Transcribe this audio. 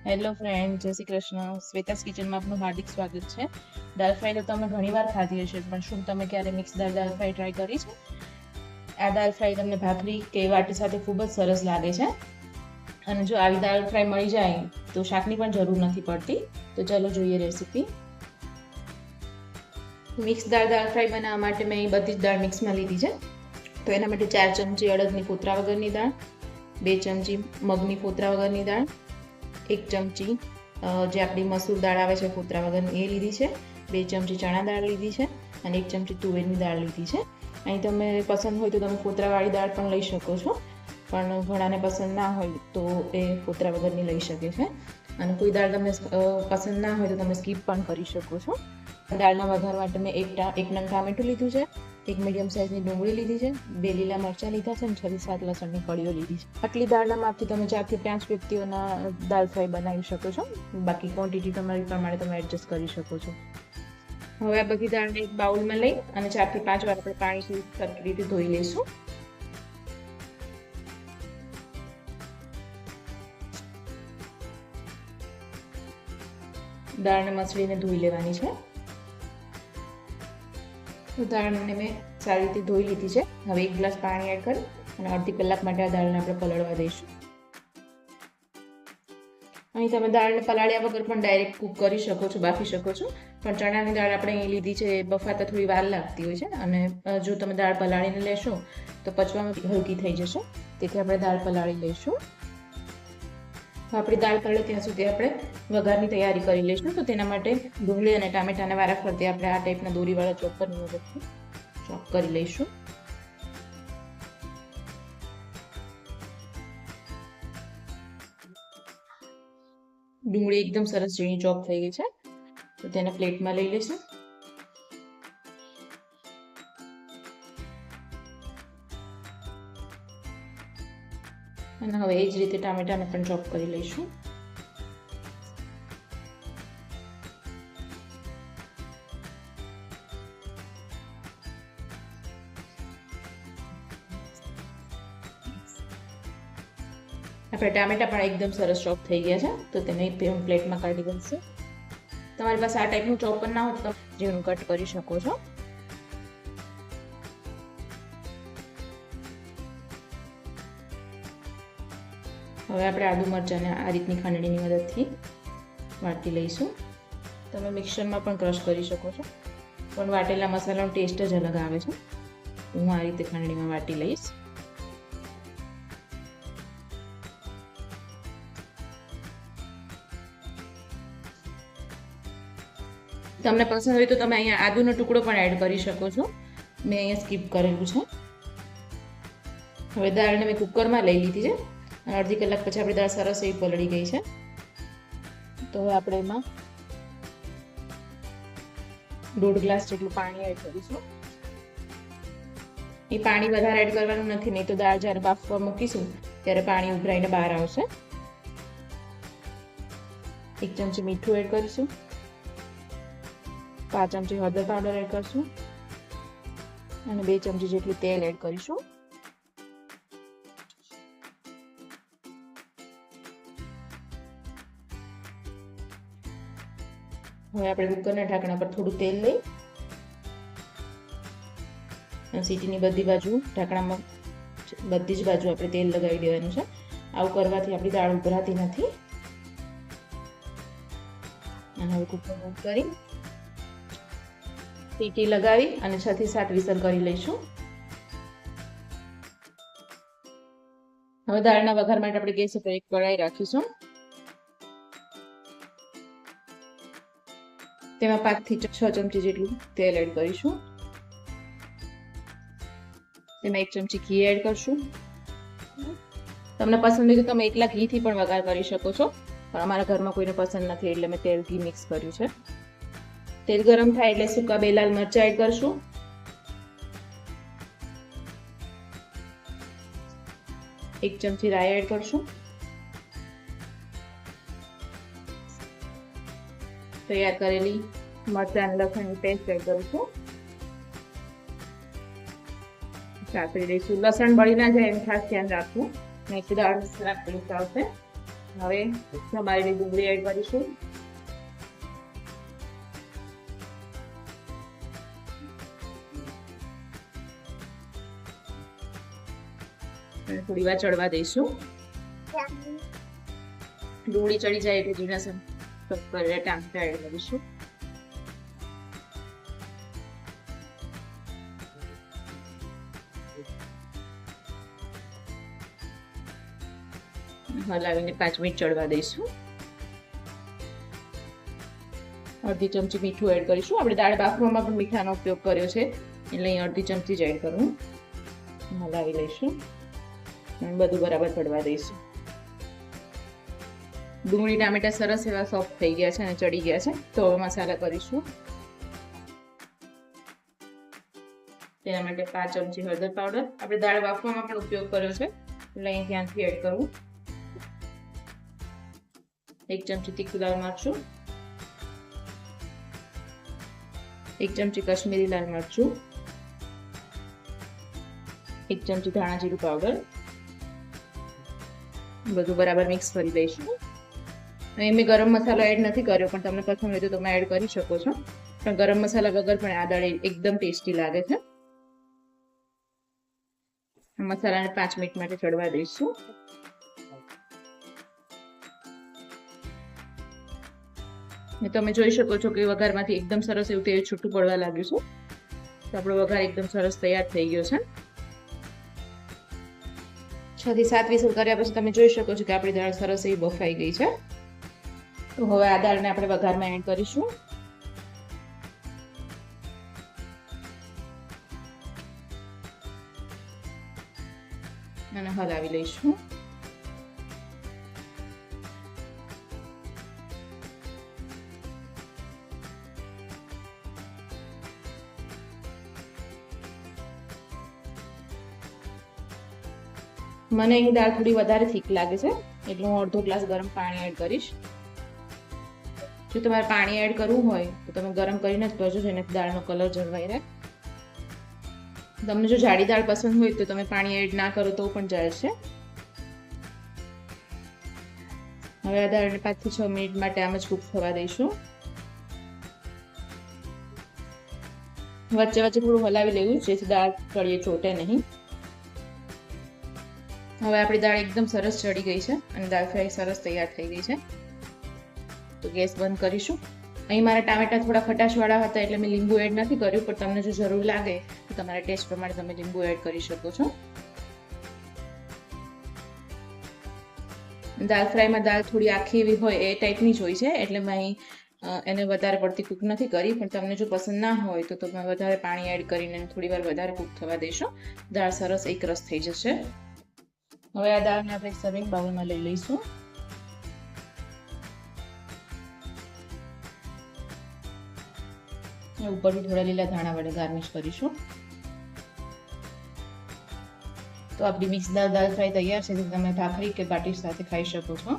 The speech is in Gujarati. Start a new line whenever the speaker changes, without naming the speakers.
હેલો ફ્રેન્ડ, જય શ્રી કૃષ્ણ. શ્વેતાસ કિચનમાં આપનું હાર્દિક સ્વાગત છે. દાળ ફ્રાય તો તમે ઘણીવાર ખાધી હશે, પણ શું તમે ક્યારે મિક્સ દાળ ફ્રાય ટ્રાય કરી છે? આ દાળ ફ્રાય તમને ભાખરી કે વાટી સાથે ખૂબ જ સરસ લાગે છે. અને જો આવી દાળ ફ્રાય મળી જાય તો શાકની પણ જરૂર નથી પડતી. તો ચલો જોઈએ રેસીપી. મિક્સ દાળ ફ્રાય બનાવવા માટે મેં બધી જ દાળ મિક્સમાં લીધી છે. તો એના માટે 4 ચમચી અડદની ફોતરા વગરની દાળ, 2 ચમચી મગની ફોતરા વગરની દાળ, 1 ચમચી જે આપણી મસૂર દાળ આવે છે ફોતરા વગરની એ લીધી છે, 2 ચમચી ચણા દાળ લીધી છે અને 1 ચમચી તુવેરની દાળ લીધી છે. અહીં તમે પસંદ હોય તો તમે ફોતરાવાળી દાળ પણ લઈ શકો છો, પણ ઘણાને પસંદ ના હોય તો એ ફોતરા વગરની લઈ શકે છે. અને કોઈ દાળ તમને પસંદ ના હોય તો તમે સ્કીપ પણ કરી શકો છો. દાળના વઘાર માટે મેં એક નંગ ટામેટું લીધું છે, એક મીડિયમ સાઇઝની ડુંગળી લીધી છે, 2 લીલા મરચાં લીધા છે અને 6 થી 7 લસણની કળીઓ લીધી છે. આટલી દાળના માપથી તમે 4 થી 5 વ્યક્તિઓના દાળ ફ્રાય બનાવી શકો છો. બાકી ક્વોન્ટિટી તમારી પ્રમાણે તમે એડજસ્ટ કરી શકો છો. હવે આ બધી દાળને એક બાઉલમાં લઈ અને 4 થી 5 વાર આપણે પાણીથી સરખી રીતે ધોઈ લઈશું. દાળને મસળીને ધોઈ લેવાની છે. તો દાળને મેં સારી રીતે ધોઈ લીધી છે. હવે 1 ગ્લાસ પાણી એડ કરી અને અડધી કલાક માટે આ દાળને આપણે પલળવા દઈશું. અહીં તમે દાળને પલાળ્યા વગર પણ ડાયરેક્ટ કૂક કરી શકો છો, બાફી શકો છો, પણ ચણાની દાળ આપણે અહીં લીધી છે એ બફાતા થોડી વાર લાગતી હોય છે અને જો તમે દાળ પલાળીને લેશો તો પચવામાં હલકી થઈ જશે. તેથી આપણે દાળ પલાળી લઈશું. આપણી દાળ પલળે ત્યાં સુધી આપણે વઘારની તૈયારી કરી લઈશું. તો તેના માટે ડુંગળી અને ટામેટાને વારાફરતી આપણે આ ટાઈપના દોરીવાળા ચોપરની મદદથી ચોપ કરી લઈશું. ડુંગળી એકદમ સરસ ઝીણી ચોપ થઈ ગઈ છે, તો તેને પ્લેટમાં લઈ લઈશું. અને હવે એ જ રીતે ટામેટાને પણ ચોપ કરી લઈશું. આપણે ટામેટા પણ એકદમ સરસ ચોપ થઈ ગયા છે, તો તેને પ્લેટમાં કાઢી દઈશું. તમારી પાસે આ ટાઈપનું ચોપર ના હોય તો તમે ઝીણું કટ કરી શકો છો. હવે આપણે આદુ મરચાંને આ રીતની ખાંડણીની મદદથી વાટી લઈશું. તમે મિક્સરમાં પણ ક્રશ કરી શકો છો, પણ વાટેલા મસાલાનો ટેસ્ટ જ અલગ આવે છે. હું આ રીતે ખાંડણીમાં વાટી લઈશ. તમને પસંદ હોય તો તમે અહીંયા આદુનો ટુકડો પણ એડ કરી શકો છો. મેં અહીંયા સ્કીપ કરેલું છે. હવે દાળને મેં કુકરમાં લઈ લીધી છે અને અડધી કલાક પછી આપણી દાળ સરસ એવી પલળી ગઈ છે. તો હવે આપણે એમાં 1.5 ગ્લાસ જેટલું પાણી એડ કરીશું. એ પાણી વધારે એડ કરવાનું નથી, નહીં તો દાળ જ્યારે બાફવા મૂકીશું ત્યારે પાણી ઉભરાઈને બહાર આવશે. 1 ચમચી મીઠું એડ કરીશું, 5 ચમચી હળદર પાવડર એડ કરીશું અને 2 ચમચી જેટલું તેલ એડ કરીશું. હવે આપણે કુકરના ઢાંકણા પર થોડું તેલ લઈ અને સીટીની બધી બાજુ ઢાંકણામાં બધી જ બાજુ આપણે તેલ લગાવી દેવાનું છે. આવું કરવાથી આપણી દાળ ઉભરાતી નથી. અને હવે કુકર બંધ કરી સીટી લગાવી અને 6 થી 7 વિસલ કરી લઈશું. હવે દાળના વઘાર માટે આપણે ગેસ ઉપર એક કઢાઈ રાખીશું. તેમાં 5 થી 6 ચમચી જેટલું તેલ એડ કરીશું. તેમાં 1 ચમચી ઘી એડ કરશું. તમને પસંદ હોય તો તમે એકલા ઘીથી પણ વઘાર કરી શકો છો, પણ અમારા ઘરમાં કોઈને પસંદ નથી એટલે મેં તેલ ઘી મિક્સ કર્યું છે. તેલ ગરમ થાય એટલે સૂકા 2 લાલ મરચાં એડ કરશું. એક ચમચી રાઈ એડ કરશું. તૈયાર કરેલી મરચાં અને લસણની પેસ્ટ એડ કરીશું. સાતરી દઈશું. લસણ બળી ના જાય એનું ખાસ ધ્યાન રાખવું, નહીં તો દાળ ખરાબ ટેસ્ટ આવશે. હવે સમારેલી ડુંગળી એડ કરીશું. થોડી વાર ચડવા દઈશું. ડુંગળી ચડી જાય એટલે ઝીણા ટામેટા એડ કરીશું. હલાવીને 5 મિનિટ ચડવા દઈશું. અડધી ચમચી મીઠું એડ કરીશું. આપણે દાળ બાફવામાં પણ મીઠાનો ઉપયોગ કર્યો છે એટલે અહીં અડધી ચમચી જ એડ કરવું. હલાવી લઈશું. બધું બરાબર ચડવા દઈશું. ડુંગળી ટામેટા સરસ એવા સોફ્ટ થઈ ગયા છે અને ચડી ગયા છે. તો હવે મસાલા કરીશું. તેના માટે 5 ચમચી હળદર પાવડર. આપણે દાળ બાફવામાં પણ ઉપયોગ કર્યો છે એટલે અહીં ધ્યાનથી એડ કરવું. 1 ચમચી તીખું લાલ મરચું, 1 ચમચી કશ્મીરી લાલ મરચું, 1 ચમચી ધાણા જીરું પાવડર. બધું બરાબર મિક્સ કરી દઈશું. અહીં મેં ગરમ મસાલો એડ નથી કર્યો, પણ તમને પસંદ હોય તો તમે એડ કરી શકો છો. પણ ગરમ મસાલા વગર પણ આ દાળ એકદમ ટેસ્ટી લાગે છે. મસાલાને 5 મિનિટ માટે ચડવા દઈશું. તમે જોઈ શકો છો કે વઘારમાંથી એકદમ સરસ એવું તેલ છૂટું પડવા લાગ્યું છે. તો આપણો વઘાર એકદમ સરસ તૈયાર થઈ ગયો છે. 6 થી 7 વિસલ કર્યા પછી તમે જોઈ શકો છો કે આપણી દાળ સરસ એવી બફાઈ ગઈ છે. તો હવે આ દાળને આપણે વઘારમાં એડ કરીશું. અને હલાવી લઈશું. મને અહીં દાળ થોડી વધારે થીક લાગે છે એટલે હું અડધો ગ્લાસ ગરમ પાણી એડ કરીશ. જો તમારે પાણી એડ કરવું હોય તો તમે ગરમ કરીને જ કરજો, જેનાથી દાળનો કલર જળવાઈ રહે. તમને જો જાડી દાળ પસંદ હોય તો તમે પાણી એડ ના કરો તો પણ ચાલશે. હવે આ દાળને 5 થી 6 મિનિટ માટે આમ જ કૂક થવા દઈશું. વચ્ચે વચ્ચે થોડું હલાવી લેવું જેથી દાળ તળિયે ચોટે નહીં. હવે આપણી દાળ એકદમ સરસ ચડી ગઈ છે અને દાળ ફ્રાય સરસ તૈયાર થઈ ગઈ છે. તો ગેસ બંધ કરીશું. અહીં મારા ટામેટા થોડા ખટાશવાળા હતા એટલે મેં લીંબુ એડ નથી કર્યું, પણ તમને જો જરૂર લાગે તો તમારા ટેસ્ટ પ્રમાણે તમે લીંબુ એડ કરી શકો છો. દાળ ફ્રાયમાં દાળ થોડી આખી એવી હોય એ ટાઈપની જ હોય છે એટલે મેં અહીં એને વધારે પડતી કૂક નથી કરી. પણ તમને જો પસંદ ના હોય તો તમે વધારે પાણી એડ કરીને થોડી વાર વધારે કૂક થવા દેશો. દાળ સરસ એકરસ થઈ જશે. હવે આ દાળને આપણે સર્વિંગ બાઉલમાં લઈ લઈશું. ઉપરથી થોડા લીલા ધાણા વડે ગાર્નિશ કરીશું. તો આપણી મિક્સ દાળ ફ્રાય તૈયાર છે. તમે ભાખરી કે બાટી સાથે ખાઈ શકો છો.